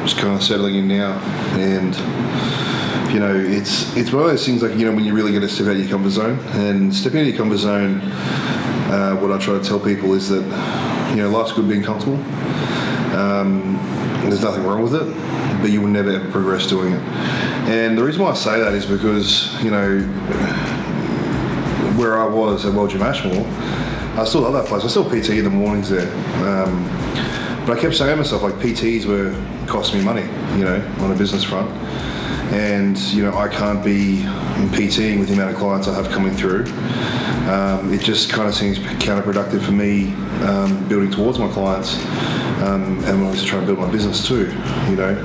Just kind of settling in now, and you know, it's one of those things like, you know, when you really get to step out of your comfort zone. And stepping out of your comfort zone, what I try to tell people is that, you know, life's good being comfortable. There's nothing wrong with it, but you will never ever progress doing it. And the reason why I say that is because, you know, where I was at World Gym Ashmore, I still love that place. I still PT in the mornings there. But I kept saying to myself, like, PTs were costing me money, you know, on a business front. And, you know, I can't be PTing with the amount of clients I have coming through. It just kind of seems counterproductive for me building towards my clients, and I'm always trying to build my business too, you know.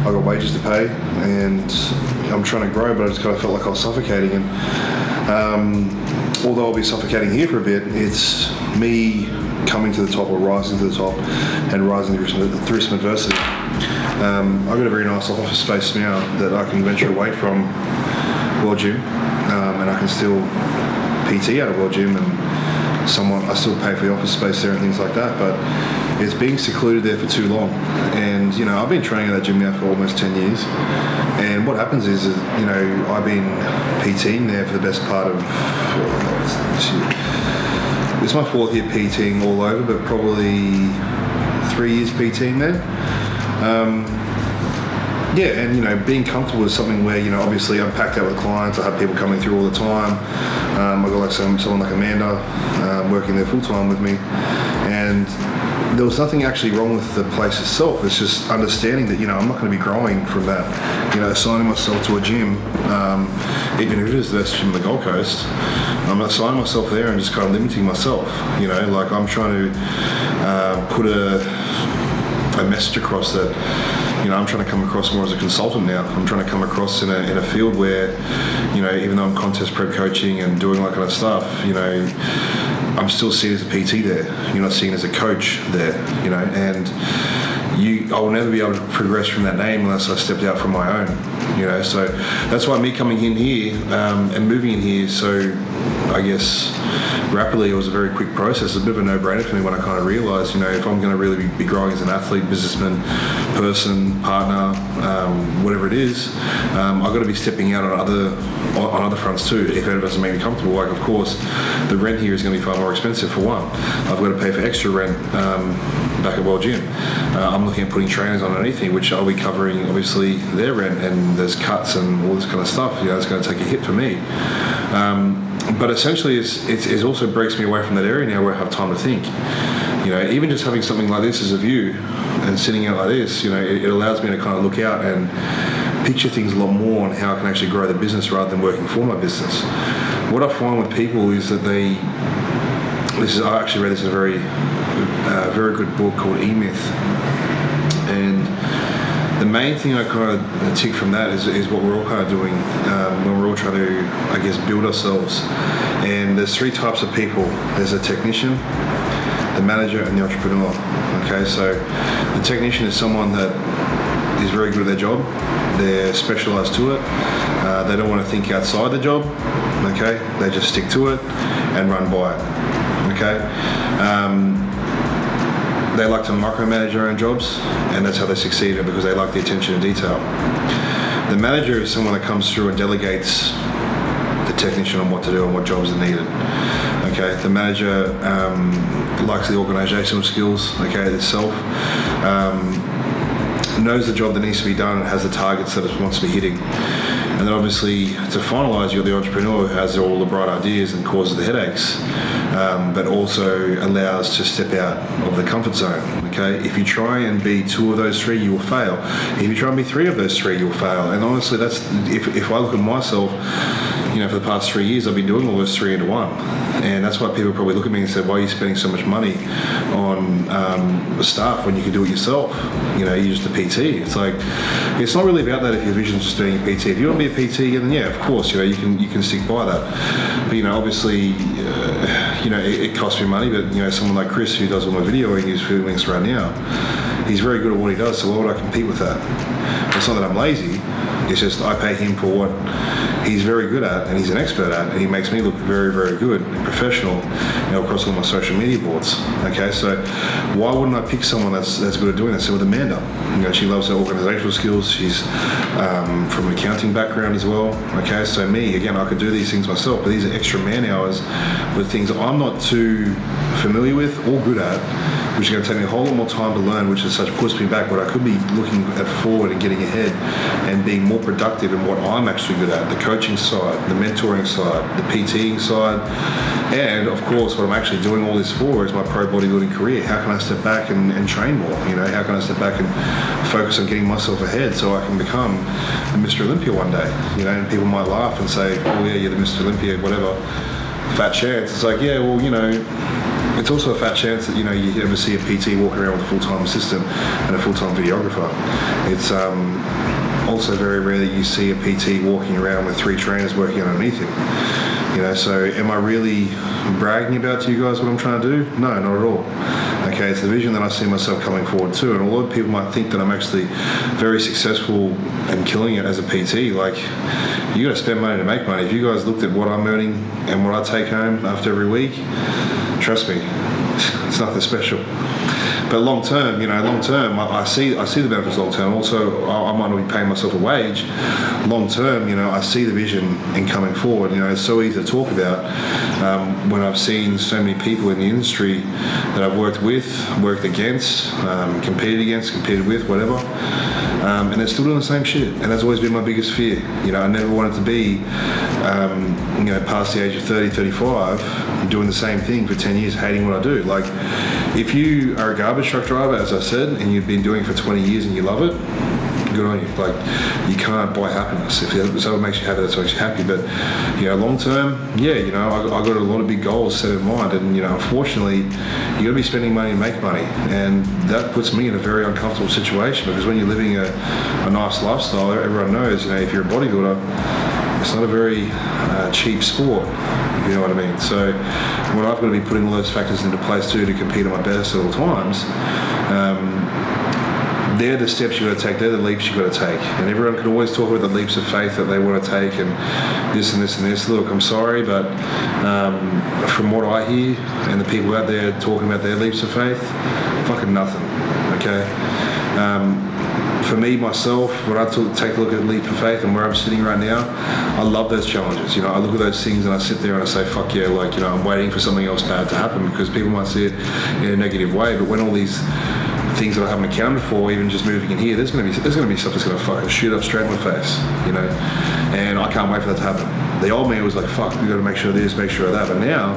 I've got wages to pay and I'm trying to grow, but I just kind of felt like I was suffocating. And although I'll be suffocating here for a bit, it's me coming to the top, or rising to the top, and rising through some adversity. I've got a very nice office space now that I can venture away from World Gym, and I can still PT out of World Gym, and I still pay for the office space there and things like that, but it's being secluded there for too long. And, you know, I've been training at that gym now for almost 10 years, and what happens is, you know, I've been PTing there for the best part of, it's my 4th year PTing all over, but probably 3 years PTing there. Yeah, and, you know, being comfortable is something where, you know, obviously I'm packed out with clients, I have people coming through all the time. I've got like someone like Amanda working there full time with me, and there was nothing actually wrong with the place itself. It's just understanding that, you know, I'm not going to be growing from that. You know, assigning myself to a gym, even if it is the best gym in the Gold Coast, I'm assigning myself there and just kind of limiting myself. You know, like I'm trying to put a message across that, you know, I'm trying to come across more as a consultant now. I'm trying to come across in a field where, you know, even though I'm contest prep coaching and doing that kind of stuff, you know, I'm still seen as a PT there. You're not seen as a coach there, you know, and I will never be able to progress from that name unless I stepped out from my own, you know. So that's why me coming in here and moving in here, so I guess rapidly, it was a very quick process. It's a bit of a no-brainer for me when I kind of realised, you know, if I'm going to really be growing as an athlete, businessman, person, partner, whatever it is, I've got to be stepping out on other fronts too, if it doesn't make me comfortable. Like, of course, the rent here is going to be far more expensive for one. I've got to pay for extra rent back at World Gym. I'm looking at putting trainers on anything, which I'll be covering, obviously, their rent, and there's cuts and all this kind of stuff. You know, it's going to take a hit for me. But essentially, it also breaks me away from that area now where I have time to think. You know, even just having something like this as a view and sitting out like this, you know, it allows me to kind of look out and picture things a lot more on how I can actually grow the business rather than working for my business. What I find with people is that I actually read this in a very good book called E-Myth, and the main thing I kind of take from that is what we're all kind of doing when we're all trying to, I guess, build ourselves. And there's 3 types of people. There's a technician, the manager, and the entrepreneur. Okay, so the technician is someone that is very good at their job. They're specialised to it. They don't want to think outside the job. Okay, they just stick to it and run by it. Okay. They like to micromanage their own jobs, and that's how they succeed, because they like the attention to detail. The manager is someone that comes through and delegates the technician on what to do and what jobs are needed. Okay, the manager likes the organisational skills, okay, itself, knows the job that needs to be done and has the targets that it wants to be hitting. And then obviously, to finalise, you're the entrepreneur who has all the bright ideas and causes the headaches, but also allows to step out of the comfort zone. Okay, if you try and be 2 of those 3, you will fail. If you try and be 3 of those 3, you'll fail. And honestly, that's if I look at myself, you know, for the past 3 years, I've been doing all those 3 into 1. And that's why people probably look at me and say, why are you spending so much money on staff when you can do it yourself? You know, you're just a PT. It's like, it's not really about that if your vision's just doing a PT. If you want to be a PT, then yeah, of course, you know, you can stick by that. But, you know, obviously, you know, it costs me money, but, you know, someone like Chris, who does all my videoing, who's filming us right now, he's very good at what he does, so why would I compete with that? It's not that I'm lazy. It's just I pay him for what he's very good at and he's an expert at, and he makes me look very, very good and professional, across all my social media boards. Okay, so why wouldn't I pick someone that's good at doing that? So with Amanda, she loves her organizational skills. She's from an accounting background as well. Okay, so me, again, I could do these things myself, but these are extra man hours with things I'm not too familiar with or good at, which is going to take me a whole lot more time to learn, which is such puts me back. But I could be looking at forward and getting ahead and being more productive in what I'm actually good at, the coaching side, the mentoring side, the PTing side, and of course what I'm actually doing all this for is my pro bodybuilding career. How can I step back and train more? How can I step back and focus on getting myself ahead so I can become a Mr. Olympia one day? And people might laugh and say, oh yeah, you're the Mr. Olympia, whatever, fat chance. It's like, yeah, well, it's also a fat chance that you ever see a PT walking around with a full-time assistant and a full-time videographer. It's also very rare that you see a PT walking around with 3 trainers working underneath him. So am I really bragging about to you guys what I'm trying to do? No, not at all. Okay, it's the vision that I see myself coming forward to, and a lot of people might think that I'm actually very successful and killing it as a PT. Like, you got to spend money to make money. If you guys looked at what I'm earning and what I take home after every week, trust me, it's nothing special. But long term, I see the benefits long term. Also, I might not be paying myself a wage. Long term, I see the vision in coming forward. It's so easy to talk about when I've seen so many people in the industry that I've worked with, worked against, competed with, whatever. And they're still doing the same shit, and that's always been my biggest fear. I never wanted to be, past the age of 30, 35, doing the same thing for 10 years, hating what I do. Like, if you are a garbage truck driver, as I said, and you've been doing it for 20 years and you love it, good on you. Like, you can't buy happiness. If someone makes you happy, that's what makes you happy. But, long term, I got a lot of big goals set in mind, and, unfortunately, you got to be spending money to make money, and that puts me in a very uncomfortable situation, because when you're living a nice lifestyle, everyone knows, if you're a bodybuilder, it's not a very cheap sport, if you know what I mean. So when I've got to be putting all those factors into place too to compete at my best at all times, they're the steps you've got to take, they're the leaps you've got to take. And everyone can always talk about the leaps of faith that they want to take and this and this and this. Look, I'm sorry, but from what I hear and the people out there talking about their leaps of faith, fucking nothing, okay? For me, myself, when I take a look at leap of faith and where I'm sitting right now, I love those challenges. I look at those things and I sit there and I say, fuck yeah, I'm waiting for something else bad to happen, because people might see it in a negative way, but when all these things that I haven't accounted for, even just moving in here, there's going to be stuff that's going to fucking shoot up straight in my face, and I can't wait for that to happen. The old me was like, fuck, we got to make sure of this, make sure of that. But now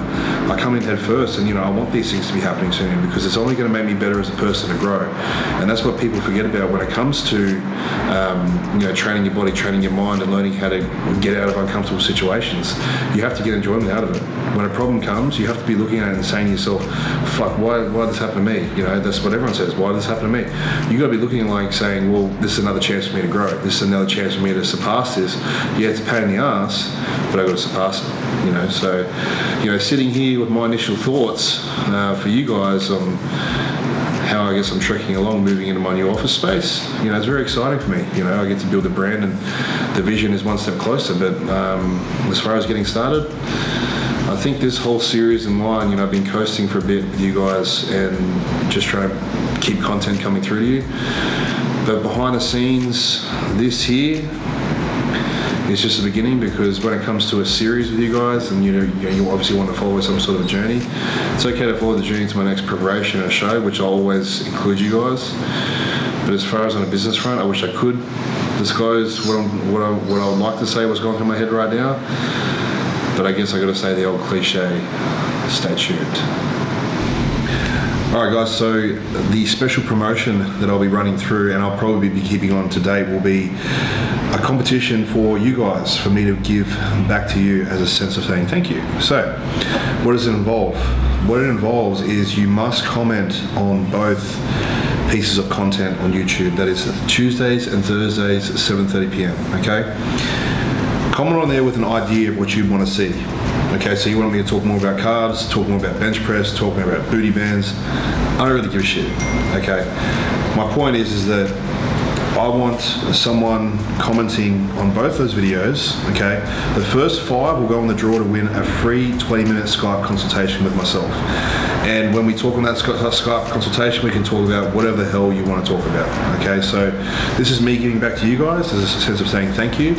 I come in head first, and I want these things to be happening soon, because it's only going to make me better as a person to grow. And that's what people forget about when it comes to training your body, training your mind, and learning how to get out of uncomfortable situations. You have to get enjoyment out of it. When a problem comes, you have to be looking at it and saying to yourself, fuck, why did this happen to me? That's what everyone says, why did this happen to me? You got to be looking at like saying, well, this is another chance for me to grow. This is another chance for me to surpass this. Yeah, it's a pain in the ass, but I've got to surpass it. So sitting here with my initial thoughts for you guys on how I guess I'm trekking along, moving into my new office space, it's very exciting for me. I get to build a brand, and the vision is one step closer. But as far as getting started, I think this whole series in line, I've been coasting for a bit with you guys and just trying to keep content coming through to you. But behind the scenes, this here is just the beginning, because when it comes to a series with you guys, and you obviously want to follow some sort of a journey, it's okay to follow the journey to my next preparation and a show, which I'll always include you guys. But as far as on a business front, I wish I could disclose what I would like to say, what's going through my head right now. But I guess I got to say the old cliche, stay tuned. Alright guys, so the special promotion that I'll be running through, and I'll probably be keeping on to date, will be a competition for you guys, for me to give back to you as a sense of saying thank you. So, what does it involve? What it involves is you must comment on both pieces of content on YouTube. That is Tuesdays and Thursdays at 7:30 p.m. Okay? Comment on there with an idea of what you want to see. Okay, so you want me to talk more about carbs, talk more about bench press, talk more about booty bands. I don't really give a shit. Okay, my point is that I want someone commenting on both those videos, okay? The first 5 will go on the draw to win a free 20-minute Skype consultation with myself. And when we talk on that Skype consultation, we can talk about whatever the hell you want to talk about, okay? So this is me giving back to you guys. There's a sense of saying thank you.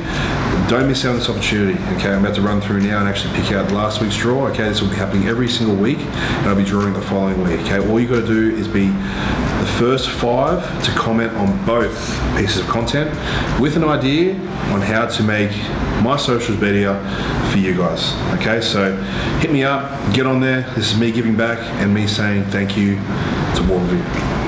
Don't miss out on this opportunity, okay? I'm about to run through now and actually pick out last week's draw, okay? This will be happening every single week, and I'll be drawing the following week, okay? All you got to do is be the first 5 to comment on both pieces of content with an idea on how to make my socials better for you guys, okay? So hit me up, get on there. This is me giving back and me saying thank you to all of you.